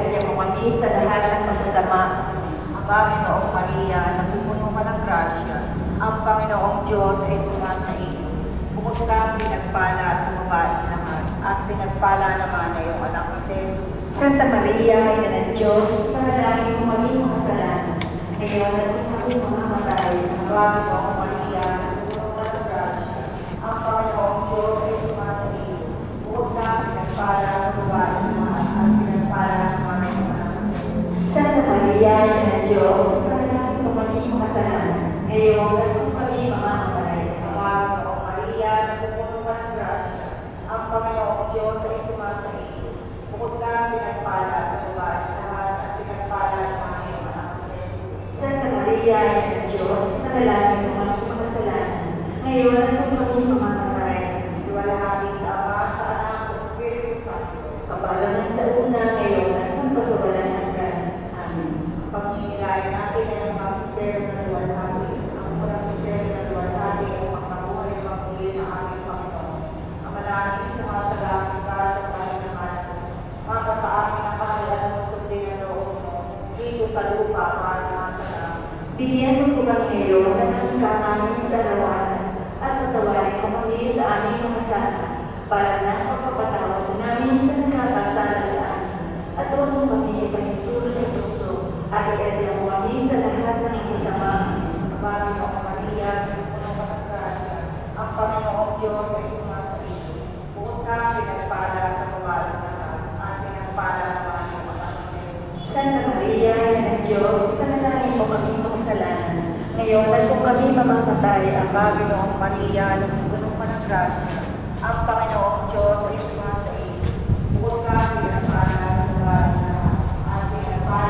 pinagsadya mo kami sa lahat ng masasama. Ang Panginoong Maria, napupuno ka ng grasya. Ang Panginoong Diyos ay sumasa iyo. Bukod kang pinagpala sa babae lahat, at pinagpala naman ay iyong anak ni Jesus. Santa Maria, Ina ng Diyos, panalangin mo kami mga kasalanan. Ngayon at kung kami mamamatay. Ang Panginoong Maria, napupuno ka ng grasya. Ang Panginoong Diyos ay sumasa iyo. Bukod kang pinagpala sa babae lahat, at pinagpala naman ay iyong anak ni Jesus. Santa Maria, Ina ng Diyos, panalangin mo kami mga kasalanan. Ngayon at kung kami mamamatay. Ang Panginoong Maria, napupuno ka ng grasya. Ang Panginoong Diyos ay sumasa iyo. Bukod kang pinagpala sa babae lahat, at pinagpala naman ay iyong anak ni Jesus. Santa Maria, Ina ng Diyos, panalangin mo kami mga kasalanan. Ngayon at kung kami mamamatay. Iwalhati sa Ama, sa Anak, at sa Espiritu Santo. Kapalaran sa una, ngayon at kung pagkawalan ng Diyos. Amen. Pagnilayan natin ay ang mga misteryo na luwalhati. Ang unang misteryo na luwalhati ay ang pagkabuhay ng pagmuli ng aming Panginoon. Ang manangin sa mga tagamit para sa tayo ng anak. Mga sa amin ang kahalan mo sundin ang loob mo, dito sa lupa para naman sa langit. Bigyan mo po kami ngayon ng aming sa arawan at patawarin mo kami sa aming mga sala para na pagpapatawad namin sa nakakasala sa amin. At huwag mo kami ipahintulot sa tukso at iadya mo kami sa lahat ng masama. Ang Panginoong Maria, puno ka ng grasya. Ang Panginoong Diyos ay sumasa iyo. Bukod kang pinagpala sa babae lahat, at pinagpala naman ang anak ni Jesus. Santa Maria, Ina ng Diyos, panalangin mo kami mga kasalanan. Ngayon at kung kami mamamatay. Ang Panginoong Maria, napupuno ka ng grasya. Ang Panginoong Diyos ay sumasa